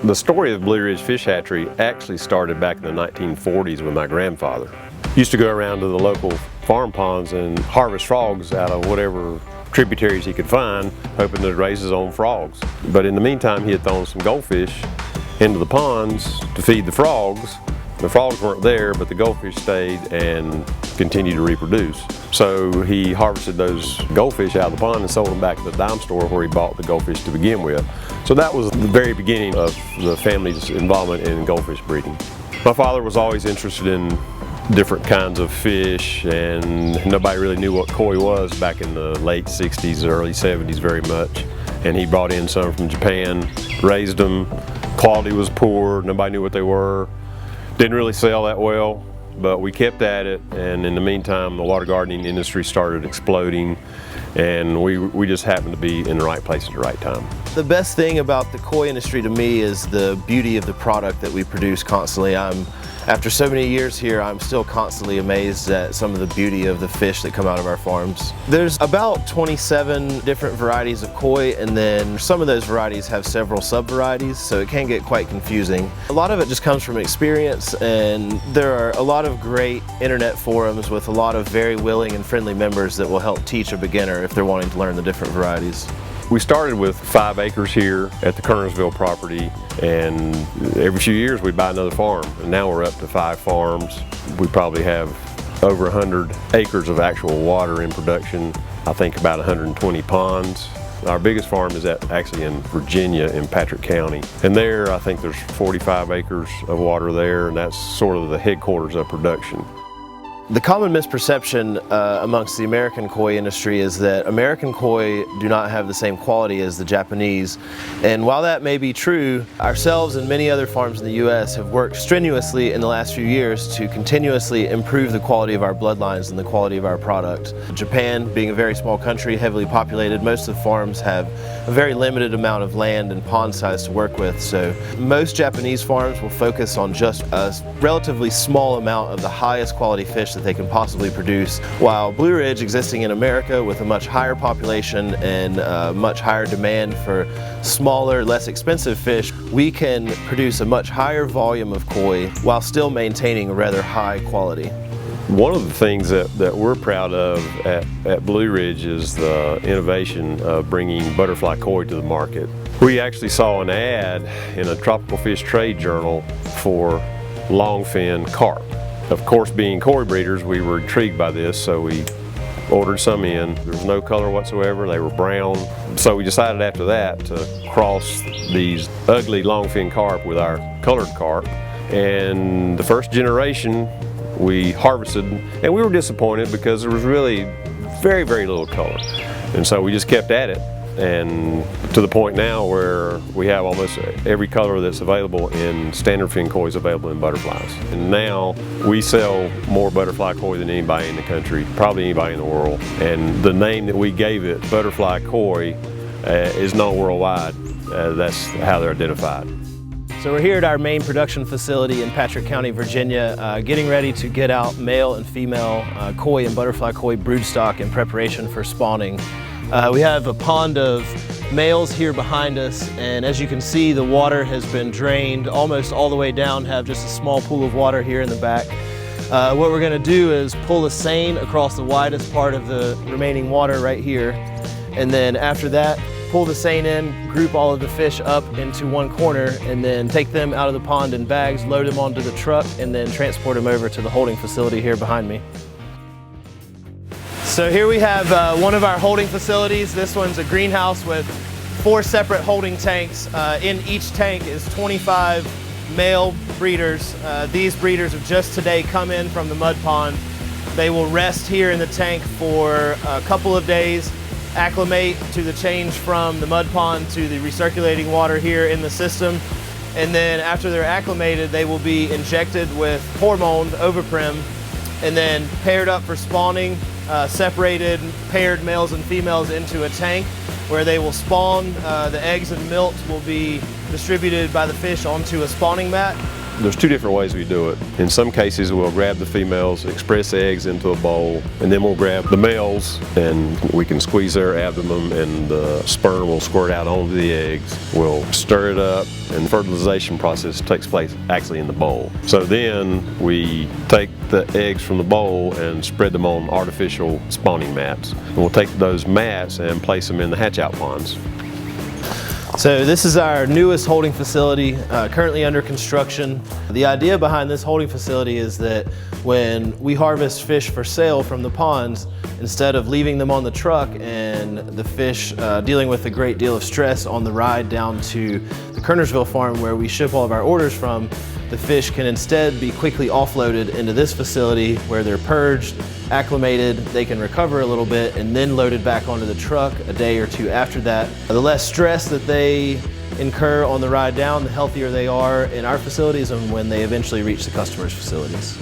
The story of Blue Ridge Fish Hatchery actually started back in the 1940s with my grandfather. Used to go around to the local farm ponds and harvest frogs out of whatever tributaries he could find, hoping to raise his own frogs. But in the meantime, he had thrown some goldfish into the ponds to feed the frogs. The frogs weren't there, but the goldfish stayed and continued to reproduce. So he harvested those goldfish out of the pond and sold them back to the dime store where he bought the goldfish to begin with. So that was the very beginning of the family's involvement in goldfish breeding. My father was always interested in different kinds of fish, and nobody really knew what koi was back in the late 60s, early 70s very much. And he brought in some from Japan, raised them. Quality was poor, nobody knew what they were. Didn't really sell that well, but we kept at it, and in the meantime the water gardening industry started exploding, and we just happened to be in the right place at the right time. The best thing about the koi industry to me is the beauty of the product that we produce constantly. After so many years here, I'm still constantly amazed at some of the beauty of the fish that come out of our farms. There's about 27 different varieties of koi, and then some of those varieties have several sub-varieties, so it can get quite confusing. A lot of it just comes from experience, and there are a lot of great internet forums with a lot of very willing and friendly members that will help teach a beginner if they're wanting to learn the different varieties. We started with 5 acres here at the Kernersville property, and every few years we buy another farm, and now we're up to 5 farms. We probably have over 100 acres of actual water in production, I think about 120 ponds. Our biggest farm is actually in Virginia in Patrick County, and there I think there's 45 acres of water there, and that's sort of the headquarters of production. The common misperception amongst the American koi industry is that American koi do not have the same quality as the Japanese. And while that may be true, ourselves and many other farms in the U.S. have worked strenuously in the last few years to continuously improve the quality of our bloodlines and the quality of our product. Japan, being a very small country, heavily populated, most of the farms have a very limited amount of land and pond size to work with. So most Japanese farms will focus on just a relatively small amount of the highest quality fish that they can possibly produce, while Blue Ridge, existing in America with a much higher population and much higher demand for smaller, less expensive fish, we can produce a much higher volume of koi while still maintaining a rather high quality. One of the things that we're proud of at Blue Ridge is the innovation of bringing butterfly koi to the market. We actually saw an ad in a tropical fish trade journal for longfin carp. Of course, being koi breeders, we were intrigued by this, so we ordered some in. There was no color whatsoever, they were brown. So we decided after that to cross these ugly longfin carp with our colored carp. And the first generation we harvested, and we were disappointed because there was really very, very little color. And so we just kept at it, and to the point now where we have almost every color that's available in standard fin koi is available in butterflies. And now we sell more butterfly koi than anybody in the country, probably anybody in the world. And the name that we gave it, butterfly koi, is known worldwide. That's how they're identified. So we're here at our main production facility in Patrick County, Virginia, getting ready to get out male and female koi and butterfly koi broodstock in preparation for spawning. We have a pond of males here behind us, and as you can see, the water has been drained almost all the way down, have just a small pool of water here in the back. What we're going to do is pull a seine across the widest part of the remaining water right here, and then after that, pull the seine in, group all of the fish up into one corner, and then take them out of the pond in bags, load them onto the truck, and then transport them over to the holding facility here behind me. So here we have one of our holding facilities. This one's a greenhouse with 4 separate holding tanks. In each tank is 25 male breeders. These breeders have just today come in from the mud pond. They will rest here in the tank for a couple of days, acclimate to the change from the mud pond to the recirculating water here in the system. And then after they're acclimated, they will be injected with hormone overprim and then paired up for spawning. Separated, paired males and females into a tank where they will spawn. The eggs and milk will be distributed by the fish onto a spawning mat, There's two different ways we do it. In some cases, we'll grab the females, express eggs into a bowl, and then we'll grab the males and we can squeeze their abdomen and the sperm will squirt out onto the eggs. We'll stir it up and the fertilization process takes place actually in the bowl. So then we take the eggs from the bowl and spread them on artificial spawning mats. And we'll take those mats and place them in the hatch out ponds. So this is our newest holding facility, currently under construction. The idea behind this holding facility is that when we harvest fish for sale from the ponds, instead of leaving them on the truck and the fish dealing with a great deal of stress on the ride down to the Kernersville farm where we ship all of our orders from, the fish can instead be quickly offloaded into this facility where they're purged, acclimated, they can recover a little bit, and then loaded back onto the truck a day or two after that. The less stress that they incur on the ride down, the healthier they are in our facilities and when they eventually reach the customer's facilities.